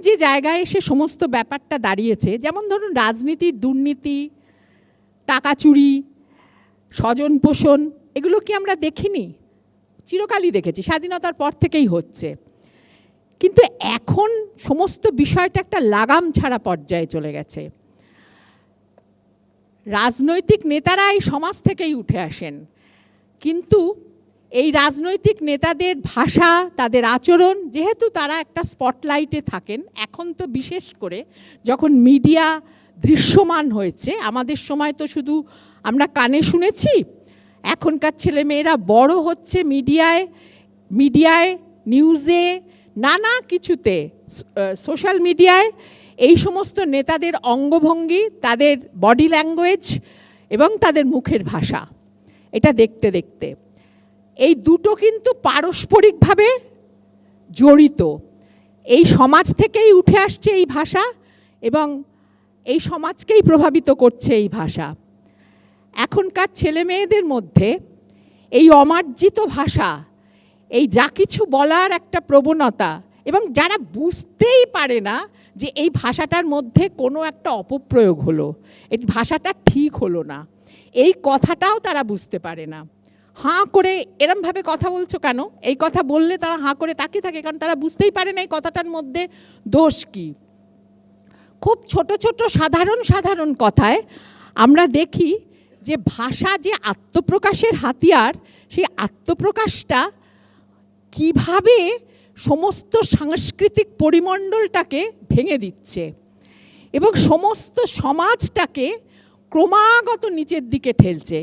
যে জায়গায় এসে সমস্ত ব্যাপারটা দাঁড়িয়েছে, যেমন ধরুন রাজনীতির দুর্নীতি, টাকা চুরি, স্বজন পোষণ, এগুলো কি আমরা দেখিনি? চিরকালই দেখেছি, স্বাধীনতার পর থেকেই হচ্ছে। কিন্তু এখন সমস্ত বিষয়টা একটা লাগাম ছাড়া পর্যায়ে চলে গেছে। রাজনৈতিক নেতারা এই সমাজ থেকেই উঠে আসেন, কিন্তু এই রাজনৈতিক নেতাদের ভাষা, তাদের আচরণ, যেহেতু তারা একটা স্পটলাইটে থাকেন, এখন তো বিশেষ করে যখন মিডিয়া দৃশ্যমান হয়েছে, আমাদের সময় তো শুধু আমরা কানে শুনেছি, এখনকার ছেলেমেয়েরা বড় হচ্ছে মিডিয়ায়, নিউজে, নানা কিছুতে, সোশ্যাল মিডিয়ায় এই সমস্ত নেতাদের অঙ্গভঙ্গি, তাদের বডি ল্যাঙ্গুয়েজ এবং তাদের মুখের ভাষা, এটা দেখতে দেখতে এই দুটো কিন্তু পারস্পরিকভাবে জড়িত। এই সমাজ থেকেই উঠে আসছে এই ভাষা এবং এই সমাজকেই প্রভাবিত করছে এই ভাষা। এখনকার ছেলে মেয়েদের মধ্যে এই অমার্জিত ভাষা, এই যা কিছু বলার একটা প্রবণতা, এবং যারা বুঝতেই পারে না যে এই ভাষাটার মধ্যে কোনো একটা অপপ্রয়োগ হলো, এই ভাষাটা ঠিক হলো না, এই কথাটাও তারা বুঝতে পারে না। হাঁ করে এরমভাবে কথা বলছো কেন, এই কথা বললে তারা হাঁ করে তাকিয়ে থাকে, কারণ তারা বুঝতেই পারে না এই কথাটার মধ্যে দোষ কী। খুব ছোট ছোট সাধারণ কথায় আমরা দেখি যে ভাষা যে আত্মপ্রকাশের হাতিয়ার, সেই আত্মপ্রকাশটা কিভাবে সমস্ত সাংস্কৃতিক পরিমণ্ডলটাকে ভেঙে দিচ্ছে এবং সমস্ত সমাজটাকে ক্রমাগত নিচের দিকে ঠেলছে।